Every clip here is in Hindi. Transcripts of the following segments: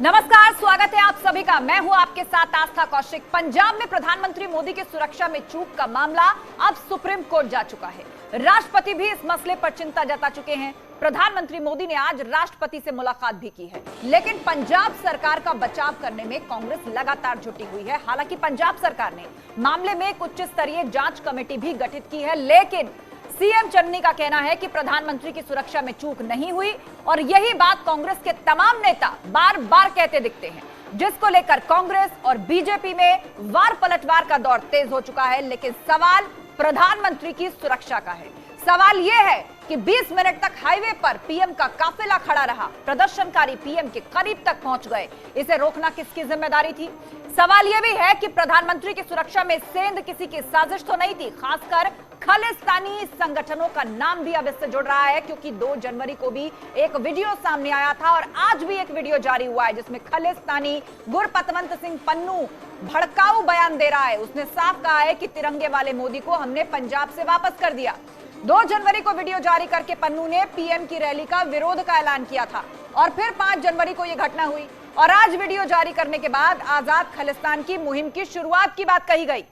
नमस्कार, स्वागत है आप सभी का। मैं हूं आपके साथ आस्था कौशिक। पंजाब में प्रधानमंत्री मोदी की सुरक्षा में चूक का मामला अब सुप्रीम कोर्ट जा चुका है। राष्ट्रपति भी इस मसले पर चिंता जता चुके हैं। प्रधानमंत्री मोदी ने आज राष्ट्रपति से मुलाकात भी की है, लेकिन पंजाब सरकार का बचाव करने में कांग्रेस लगातार जुटी हुई है। हालांकि पंजाब सरकार ने मामले में एक उच्च स्तरीय जांच कमेटी भी गठित की है, लेकिन सीएम चन्नी का कहना है कि प्रधानमंत्री की सुरक्षा में चूक नहीं हुई और यही बात कांग्रेस के तमाम नेता बार बार कहते दिखते हैं, जिसको लेकर कांग्रेस और बीजेपी में वार पलटवार का दौर तेज हो चुका है। लेकिन सवाल प्रधानमंत्री की सुरक्षा का है। सवाल यह है कि 20 मिनट तक हाईवे पर पीएम का काफिला खड़ा रहा, प्रदर्शनकारी पीएम के करीब तक पहुंच गए। इसे रोकना किसकी जिम्मेदारी थी? सवाल यह भी है कि प्रधानमंत्री की सुरक्षा में सेंध किसी की साजिश तो नहीं थी। खासकर खालिस्तानी संगठनों का नाम भी अब इससे जुड़ रहा है, क्योंकि 2 जनवरी को भी एक वीडियो सामने आया था और आज भी एक वीडियो जारी हुआ है जिसमें खालिस्तानी गुरपतवंत सिंह पन्नू भड़काऊ बयान दे रहा है। उसने साफ कहा है कि तिरंगे वाले मोदी को हमने पंजाब से वापस कर दिया। 2 जनवरी को वीडियो जारी करके पन्नू ने पीएम की रैली का विरोध का ऐलान किया था और फिर 5 जनवरी को यह घटना हुई और आज वीडियो जारी करने के बाद आजाद खालिस्तान की मुहिम की शुरुआत की बात कही गई।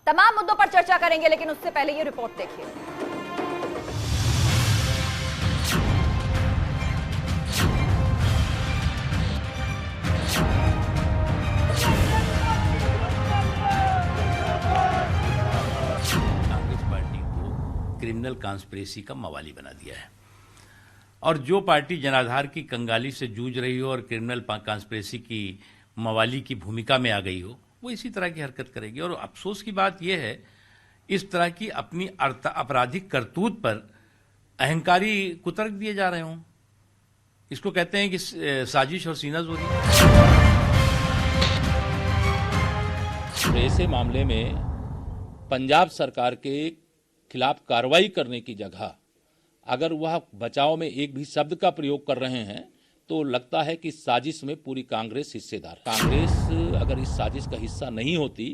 तमाम मुद्दों पर चर्चा करेंगे, लेकिन उससे पहले ये रिपोर्ट देखिए। कांग्रेस पार्टी को क्रिमिनल कॉन्स्पिरेसी का मवाली बना दिया है और जो पार्टी जनाधार की कंगाली से जूझ रही हो और क्रिमिनल कॉन्स्पिरेसी की मवाली की भूमिका में आ गई हो, वो इसी तरह की हरकत करेगी। और अफसोस की बात यह है, इस तरह की अपनी आपराधिक करतूत पर अहंकारी कुतर्क दिए जा रहे हों। इसको कहते हैं कि साजिश और सीनाजोरी। ऐसे मामले में पंजाब सरकार के खिलाफ कार्रवाई करने की जगह अगर वह बचाव में एक भी शब्द का प्रयोग कर रहे हैं तो लगता है कि साजिश में पूरी कांग्रेस हिस्सेदार। कांग्रेस अगर इस साजिश का हिस्सा नहीं होती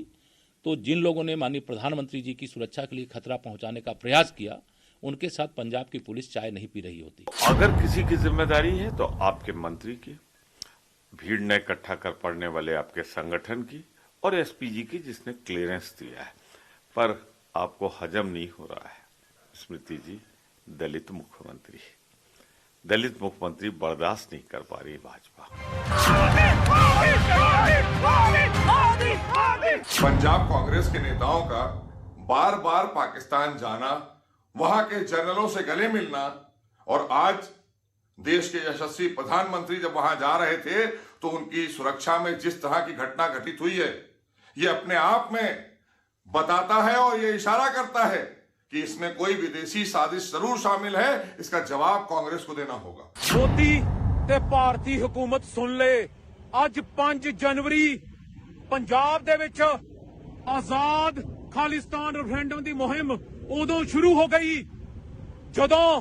तो जिन लोगों ने माननीय प्रधानमंत्री जी की सुरक्षा के लिए खतरा पहुंचाने का प्रयास किया, उनके साथ पंजाब की पुलिस चाय नहीं पी रही होती। अगर किसी की जिम्मेदारी है तो आपके मंत्री की, भीड़ ने इकट्ठा कर पड़ने वाले आपके संगठन की और एसपीजी की, जिसने क्लियरेंस दिया है। पर आपको हजम नहीं हो रहा है। स्मृति जी, दलित मुख्यमंत्री बर्दाश्त नहीं कर पा रही भाजपा। पंजाब कांग्रेस के नेताओं का बार बार पाकिस्तान जाना, वहां के जनरलों से गले मिलना और आज देश के यशस्वी प्रधानमंत्री जब वहां जा रहे थे तो उनकी सुरक्षा में जिस तरह की घटना घटित हुई है, ये अपने आप में बताता है और ये इशारा करता है कि इसमें कोई विदेशी साजिश जरूर शामिल है। इसका जवाब कांग्रेस को देना होगा। मोदी ते भारती हुकूमत सुन ले, आज 5 जनवरी पंजाब दे विच आजाद खालिस्तान रेफरेंडम दी मुहिम उदों शुरू हो गई जदों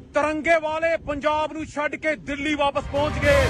तिरंगे वाले पंजाब नूं छड्ड के दिल्ली वापस पहुंच गए।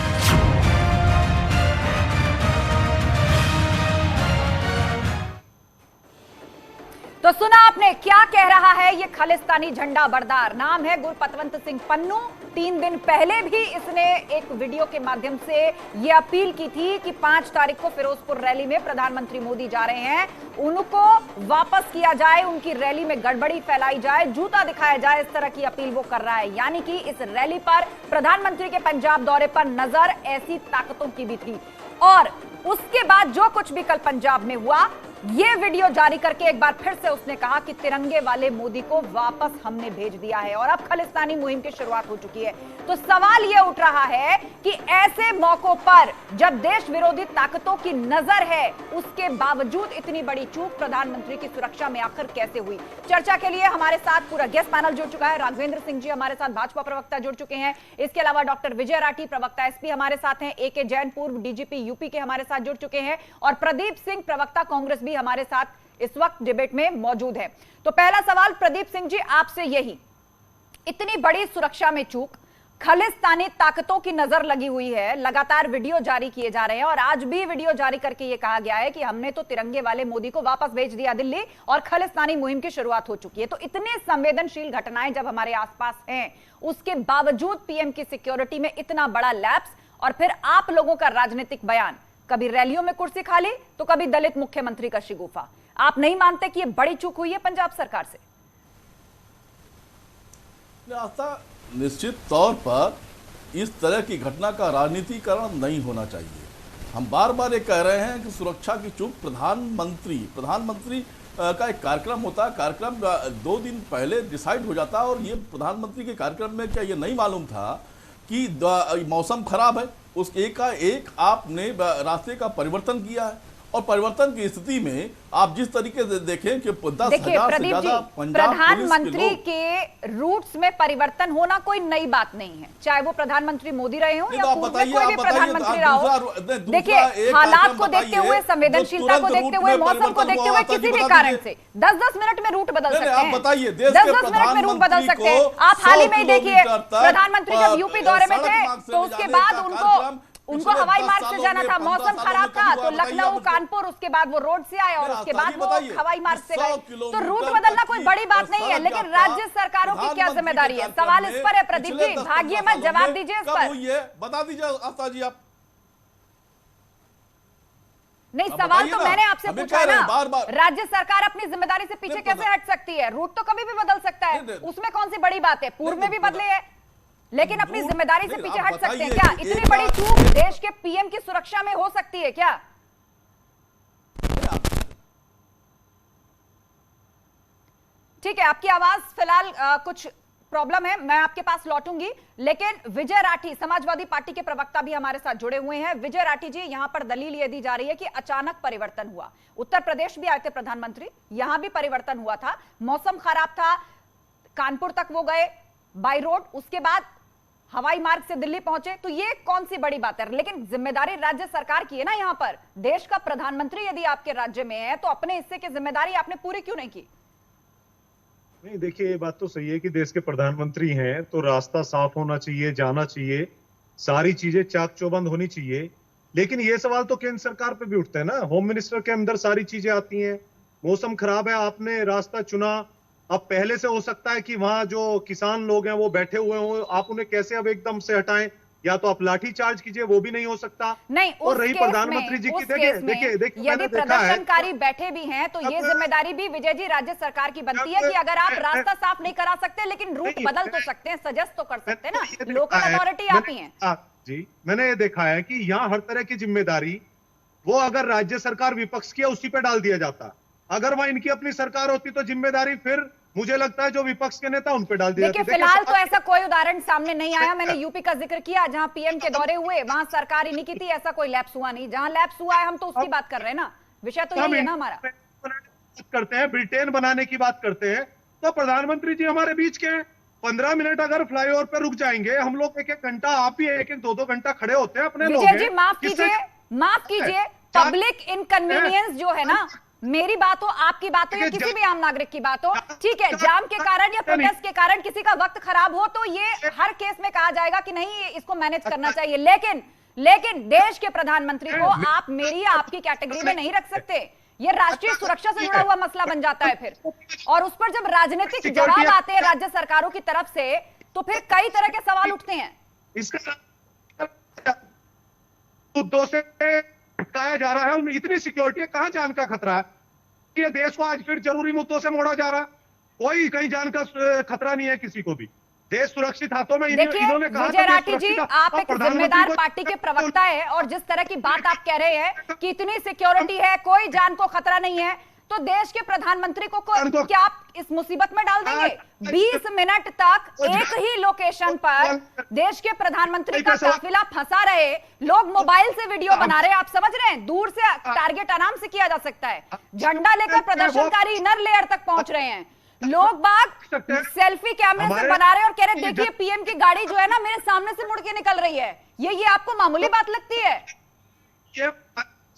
तो सुना आपने क्या कह रहा है ये खालिस्तानी झंडा बरदार। नाम है गुरपतवंत सिंह पन्नू। 3 दिन पहले भी इसने एक वीडियो के माध्यम से ये अपील की थी कि 5 तारीख को फिरोजपुर रैली में प्रधानमंत्री मोदी जा रहे हैं, उनको वापस किया जाए, उनकी रैली में गड़बड़ी फैलाई जाए, जूता दिखाया जाए। इस तरह की अपील वो कर रहा है। यानी कि इस रैली पर प्रधानमंत्री के पंजाब दौरे पर नजर ऐसी ताकतों की भी थी। और उसके बाद जो कुछ भी कल पंजाब में हुआ, ये वीडियो जारी करके एक बार फिर से उसने कहा कि तिरंगे वाले मोदी को वापस हमने भेज दिया है और अब खालिस्तानी मुहिम की शुरुआत हो चुकी है। तो सवाल यह उठ रहा है कि ऐसे मौकों पर जब देश विरोधी ताकतों की नजर है, उसके बावजूद इतनी बड़ी चूक प्रधानमंत्री की सुरक्षा में आखिर कैसे हुई? चर्चा के लिए हमारे साथ पूरा गेस्ट पैनल जुड़ चुका है। राघवेंद्र सिंह जी हमारे साथ भाजपा प्रवक्ता जुड़ चुके हैं। इसके अलावा डॉक्टर विजय राठी प्रवक्ता एसपी हमारे साथ हैं। AK जैन पूर्व डीजीपी यूपी के हमारे साथ जुड़ चुके हैं और प्रदीप सिंह प्रवक्ता कांग्रेस भी हमारे साथ इस वक्त डिबेट में मौजूद है। तो पहला सवाल प्रदीप सिंह जी आपसे यही, इतनी बड़ी सुरक्षा में चूक, खालिस्तानी ताकतों की नजर लगी हुई है, लगातार वीडियो जारी किए जा रहे हैं और आज भी वीडियो जारी करके यह कहा गया है कि हमने तो तिरंगे वाले मोदी को वापस भेज दिया दिल्ली और खालिस्तानी मुहिम की शुरुआत हो चुकी है। तो इतने संवेदनशील घटनाएं जब हमारे आसपास हैं, उसके बावजूद पीएम की सिक्योरिटी में इतना बड़ा लैप्स और फिर आप लोगों का राजनीतिक बयान, कभी रैलियों में कुर्सी खाली तो कभी दलित मुख्यमंत्री का शिगुफा। आप नहीं मानते कि यह बड़ी चूक हुई है पंजाब सरकार से? निश्चित तौर पर इस तरह की घटना का राजनीतिकरण नहीं होना चाहिए। हम बार बार ये कह रहे हैं कि सुरक्षा की चूक प्रधानमंत्री का एक कार्यक्रम होता है, कार्यक्रम 2 दिन पहले डिसाइड हो जाता है, और ये प्रधानमंत्री के कार्यक्रम में क्या ये नहीं मालूम था कि मौसम खराब है, उस एक का एक आपने रास्ते का परिवर्तन किया है, और परिवर्तन की स्थिति में आप जिस तरीके से देखें कि 10,000 से ज्यादा प्रधानमंत्री के रूट्स में परिवर्तन होना कोई नई बात नहीं है, चाहे वो प्रधानमंत्री मोदी रहे हो या कोई भी प्रधानमंत्री रहा हो। देखिए, हालात को देखते हुए, संवेदनशीलता को देखते हुए, मौसम को देखते हुए किसी भी कारण से 10-10 मिनट में रूट बदल सकते हैं। 10-10 मिनट में रूट बदल सकते हैं। आप हाल ही में देखिए, प्रधानमंत्री जब यूपी दौरे में थे तो उसके बाद उनको हवाई मार्ग से जाना था, मौसम खराब था तो लखनऊ, कानपुर, उसके बाद वो रोड से आए और उसके बाद वो हवाई मार्ग से गए। तो रूट बदलना कोई बड़ी बात नहीं है, लेकिन राज्य सरकारों की क्या जिम्मेदारी है? सवाल इस पर है प्रदीप जी, भागिए मत, जवाब दीजिए इस पर। बता दीजिए आस्था जी आप। नहीं, सवाल तो मैंने आपसे पूछा ना, राज्य सरकार अपनी जिम्मेदारी से पीछे कैसे हट सकती है? रूट तो कभी भी बदल सकता है, उसमें कौन सी बड़ी बात है? पूर्व में भी बदले हैं, लेकिन अपनी जिम्मेदारी से पीछे हट सकते हैं क्या? इतनी बड़ी चूक देश के पीएम की सुरक्षा में हो सकती है क्या? ठीक है, आपकी आवाज फिलहाल कुछ प्रॉब्लम है, मैं आपके पास लौटूंगी, लेकिन विजय राठी, समाजवादी पार्टी के प्रवक्ता भी हमारे साथ जुड़े हुए हैं। विजय राठी जी, यहां पर दलील यह दी जा रही है कि अचानक परिवर्तन हुआ। उत्तर प्रदेश भी आए थे प्रधानमंत्री, यहां भी परिवर्तन हुआ था, मौसम खराब था, कानपुर तक वो गए बाय रोड, उसके बाद हवाई मार्ग से दिल्ली पहुंचे, तो ये कौन सी बड़ी बात है? लेकिन जिम्मेदारी राज्य सरकार की है ना, यहां पर देश का प्रधानमंत्री यदि आपके राज्य में है तो अपने हिस्से की जिम्मेदारी आपने पूरी क्यों नहीं की? नहीं, देखिए, ये बात तो सही है कि देश के प्रधानमंत्री हैं तो रास्ता साफ होना चाहिए, जाना चाहिए, सारी चीजें चाक चौबंद होनी चाहिए। लेकिन ये सवाल तो केंद्र सरकार पे भी उठते हैं ना, होम मिनिस्टर के अंदर सारी चीजें आती हैं। मौसम खराब है, आपने रास्ता चुना, अब पहले से हो सकता है कि वहां जो किसान लोग हैं वो बैठे हुए हों, आप उन्हें कैसे अब एकदम से हटाएं? या तो आप लाठी चार्ज कीजिए, वो भी नहीं हो सकता। नहीं, और रही प्रधानमंत्री जी की, देखिए यदि प्रदर्शनकारी बैठे भी हैं तो ये जिम्मेदारी भी विजय जी राज्य सरकार की बनती है कि अगर आप रास्ता साफ नहीं करा सकते लेकिन रूट बदल तो सकते हैं, सजेस्ट तो कर सकते हैं ना, लोकल अथॉरिटी आप ही हैं। जी, मैंने ये देखा है कि यहाँ हर तरह की जिम्मेदारी वो अगर राज्य सरकार विपक्ष की है उसी पे डाल दिया जाता। अगर वहां इनकी अपनी सरकार होती तो जिम्मेदारी फिर मुझे लगता है जो विपक्ष के नेता उन पे डाल दिया। देखिए, फिलहाल तो ऐसा कोई उदाहरण सामने नहीं आया। मैंने यूपी का जिक्र किया, जहां पीएम के दौरे हुए वहां सरकार ही नहीं की थी, ऐसा कोई लैप्स हुआ नहीं। जहां लैप्स हुआ है हम तो उसकी बात कर रहे हैं ना, विषय तो यही है ना हमारा। करते हैं, ब्रिटेन बनाने की बात करते हैं, तो प्रधानमंत्री जी हमारे बीच के हैं। 15 मिनट अगर फ्लाईओवर पे रुक जाएंगे हम लोग, 1-1 घंटा, आप ही 1-1, 2-2 घंटा खड़े होते हैं अपने लोग। विजय जी माफ कीजिए, पब्लिक इनकन्वीनियंस जो है ना, मेरी बात हो, आपकी बात हो या किसी भी आम नागरिक की बात हो, ठीक है, जाम के कारण या प्रोटेस्ट के कारण किसी का वक्त खराब हो तो ये हर केस में कहा जाएगा कि नहीं इसको मैनेज करना चाहिए, लेकिन देश के प्रधानमंत्री को आप मेरी या आपकी कैटेगरी में नहीं रख सकते। ये राष्ट्रीय सुरक्षा से जुड़ा हुआ मसला बन जाता है फिर, और उस पर जब राजनीतिक जवाब आते हैं राज्य सरकारों की तरफ से तो फिर कई तरह के सवाल उठते हैं। मुद्दों से हटाया जा रहा है, उनमें इतनी सिक्योरिटी है, कहां जान का खतरा है? ये देश को आज फिर जरूरी मुद्दों से मोड़ा जा रहा है, कोई कहीं जान का खतरा नहीं है किसी को भी, देश सुरक्षित हाथों में। देखिए विजय राठी जी, आप एक जिम्मेदार पार्टी के प्रवक्ता है और जिस तरह की बात आप कह रहे हैं कि इतनी सिक्योरिटी है, कोई जान को खतरा नहीं है, तो देश के प्रधानमंत्री को क्या आप इस मुसीबत में डाल देंगे? 20 मिनट तक एक ही लोकेशन पर देश के प्रधानमंत्री का काफिला फंसा रहे, लोग मोबाइल से वीडियो बना रहे हैं, आप समझ रहे हैं, दूर से टारगेट आराम से किया जा सकता है, झंडा लेकर प्रदर्शनकारी इनर लेयर तक पहुंच रहे हैं, लोग बाग सेल्फी कैमरे से बना रहे हैं और कह रहे देखिए पीएम की गाड़ी जो है ना मेरे सामने से मुड़ के निकल रही है। ये आपको मामूली बात लगती है?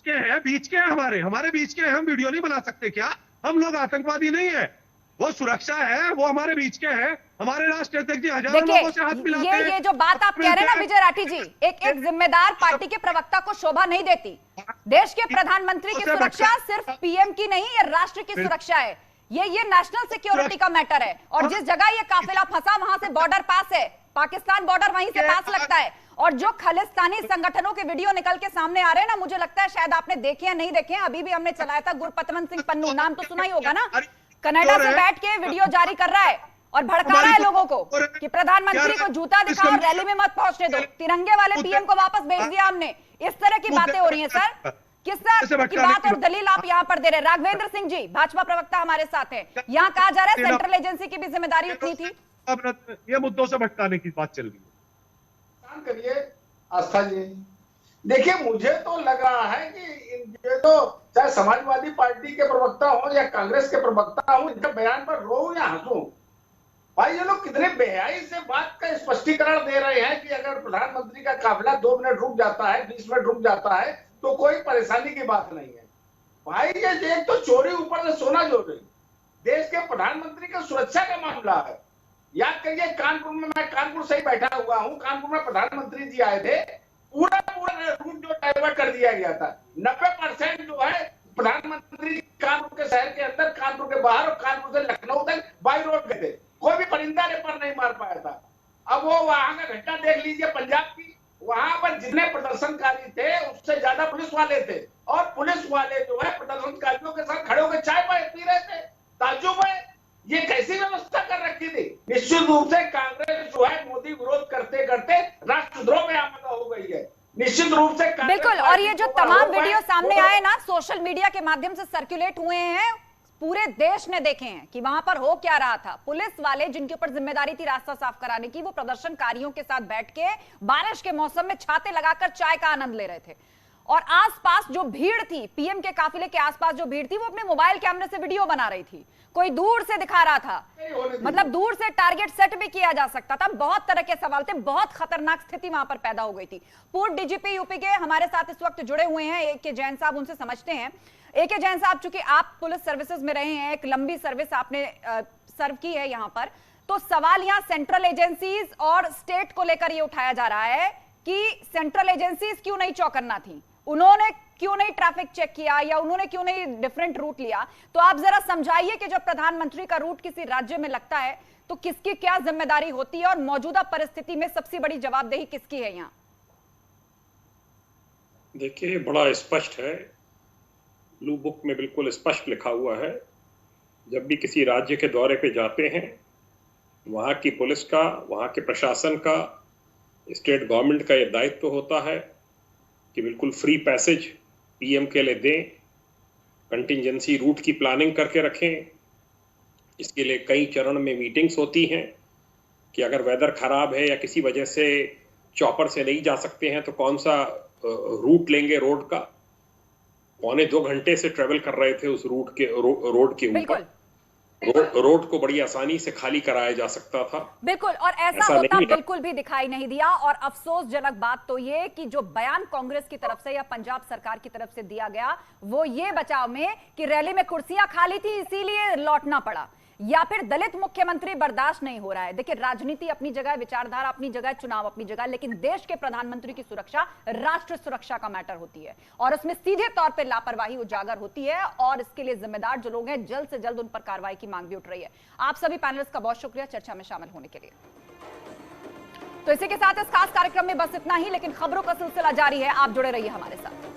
के हैं, बीच के हैं, हमारे बीच के हैं, हम वीडियो नहीं बना सकते क्या? हम लोग आतंकवादी नहीं है, वो सुरक्षा है, वो हमारे बीच के हैं। हमारे राष्ट्रीय अध्यक्ष जी हजारों लोगों से हाथ मिलाते हैं। ये जो बात आप कह रहे हैं ना विजय राठी जी, एक जिम्मेदार पार्टी के प्रवक्ता को शोभा नहीं देती। देश के प्रधानमंत्री की सुरक्षा सिर्फ पीएम की नहीं, ये राष्ट्र की सुरक्षा है, ये नेशनल सिक्योरिटी का मैटर है। और जिस जगह ये काफिला फंसा वहां से बॉर्डर पास है, पाकिस्तान बॉर्डर वहीं से पास लगता है, और जो खालिस्तानी संगठनों के वीडियो निकल के सामने आ रहे हैं ना, मुझे लगता है शायद आपने देखे या नहीं देखे हैं, अभी भी हमने चलाया था, गुरपतवंत सिंह पन्नू, नाम तो सुना ही होगा ना, कनाडा से बैठ के वीडियो जारी कर रहा है और भड़का रहा है लोगों को कि प्रधानमंत्री को जूता दिखाओ, रैली में मत पहुंचने दो, तिरंगे वाले पीएम को वापस भेज दिया हमने। इस तरह की बातें हो रही हैं सर। किस तरह की बात और दलील आप यहाँ पर दे रहे हैं? राघवेंद्र सिंह जी, भाजपा प्रवक्ता हमारे साथ हैं। यहाँ कहा जा रहा है सेंट्रल एजेंसी की भी जिम्मेदारी उतनी थी। अब ये मुद्दों से भटकाने की बात चल रही है। करिए आस्था जी, देखिए मुझे तो लग रहा है कि ये तो चाहे समाजवादी पार्टी के प्रवक्ता हो या कांग्रेस के प्रवक्ता हो, इनके बयान पर रो या हंसू, भाई ये लोग कितने बेहयाई से बात का स्पष्टीकरण दे रहे हैं कि अगर प्रधानमंत्री का काफिला 2 मिनट रुक जाता है, 20 मिनट रुक जाता है तो कोई परेशानी की बात नहीं है। भाई ये एक तो चोरी ऊपर से सोना जोड़ी, देश के प्रधानमंत्री की सुरक्षा का मामला है। याद करिए कानपुर में, मैं कानपुर से ही बैठा हुआ हूं, कानपुर में प्रधानमंत्री जी आए थे, पूरा रूट जो डाइवर्ट कर दिया गया था। 90% जो है प्रधानमंत्री कानपुर के शहर के अंदर, कानपुर के बाहर और कानपुर से लखनऊ तक बाई रोड गए थे, कोई भी परिंदा ने पर नहीं मार पाया था। अब वो वहां का घटना देख लीजिए पंजाब की, वहां पर जितने प्रदर्शनकारी थे उससे ज्यादा पुलिस वाले थे, और पुलिस वाले जो है प्रदर्शनकारियों के साथ खड़े होकर चाय पी रहे थे। ताज्जुब है, ये कैसी व्यवस्था कर रखी थी? निश्चित रूप से कांग्रेस जो है मोदी विरोध करते करते राष्ट्रद्रोह में आमदा हो गई है, निश्चित रूप से। बिल्कुल, और ये जो तमाम वीडियो सामने आए ना, सोशल मीडिया के माध्यम से सर्कुलेट हुए हैं, पूरे देश ने देखे हैं कि वहां पर हो क्या रहा था। पुलिस वाले जिनके ऊपर जिम्मेदारी थी रास्ता साफ कराने की, वो प्रदर्शनकारियों के साथ बैठ के बारिश के मौसम में छाते लगाकर चाय का आनंद ले रहे थे, और आसपास जो भीड़ थी, पीएम के काफिले के आसपास जो भीड़ थी, वो अपने मोबाइल कैमरे से वीडियो बना रही थी, कोई दूर से दिखा रहा था, मतलब दूर से टारगेट सेट भी किया जा सकता था। बहुत तरह के सवाल थे, बहुत खतरनाक स्थिति वहां पर पैदा हो गई थी। पूर्व डीजीपी यूपी के हमारे साथ इस वक्त जुड़े हुए हैं AK जैन साहब, उनसे समझते हैं। AK जैन साहब, चूंकि आप पुलिस सर्विसेज में रहे हैं, एक लंबी सर्विस आपने सर्व की है यहाँ पर, तो सवाल यहाँ सेंट्रल एजेंसीज और स्टेट को लेकर ये उठाया जा रहा है कि सेंट्रल एजेंसीज क्यों नहीं चौकन्ना थी, उन्होंने क्यों नहीं ट्रैफिक चेक किया, या उन्होंने क्यों नहीं डिफरेंट रूट लिया। तो आप जरा समझाइए कि जब प्रधानमंत्री का रूट किसी राज्य में लगता है तो किसकी क्या जिम्मेदारी होती है, और मौजूदा परिस्थिति में सबसे बड़ी जवाबदेही किसकी है यहाँ? देखिए, बड़ा स्पष्ट है, ब्लू बुक में बिल्कुल स्पष्ट लिखा हुआ है, जब भी किसी राज्य के दौरे पे जाते हैं, वहाँ की पुलिस का, वहाँ के प्रशासन का, स्टेट गवर्नमेंट का ये दायित्व होता है कि बिल्कुल फ्री पैसेज पीएम के लिए दें, कंटिजेंसी रूट की प्लानिंग करके रखें। इसके लिए कई चरण में मीटिंग्स होती हैं कि अगर वेदर खराब है या किसी वजह से चॉपर से नहीं जा सकते हैं तो कौन सा रूट लेंगे रोड का। 1.25 घंटे से ट्रेवल कर रहे थे उस रूट के रोड के ऊपर, रोड को बड़ी आसानी से खाली कराया जा सकता था। बिल्कुल, और ऐसा होता बिल्कुल भी दिखाई नहीं दिया। और अफसोसजनक बात तो ये कि जो बयान कांग्रेस की तरफ से या पंजाब सरकार की तरफ से दिया गया, वो ये बचाव में कि रैली में कुर्सियां खाली थी इसीलिए लौटना पड़ा, या फिर दलित मुख्यमंत्री बर्दाश्त नहीं हो रहा है। देखिए, राजनीति अपनी जगह, विचारधारा अपनी जगह, चुनाव अपनी जगह, लेकिन देश के प्रधानमंत्री की सुरक्षा राष्ट्र सुरक्षा का मैटर होती है, और उसमें सीधे तौर पर लापरवाही उजागर होती है, और इसके लिए जिम्मेदार जो लोग हैं जल्द से जल्द उन पर कार्रवाई की मांग भी उठ रही है। आप सभी पैनलिस्ट का बहुत शुक्रिया चर्चा में शामिल होने के लिए। तो इसी के साथ इस खास कार्यक्रम में बस इतना ही, लेकिन खबरों का सिलसिला जारी है, आप जुड़े रहिए हमारे साथ।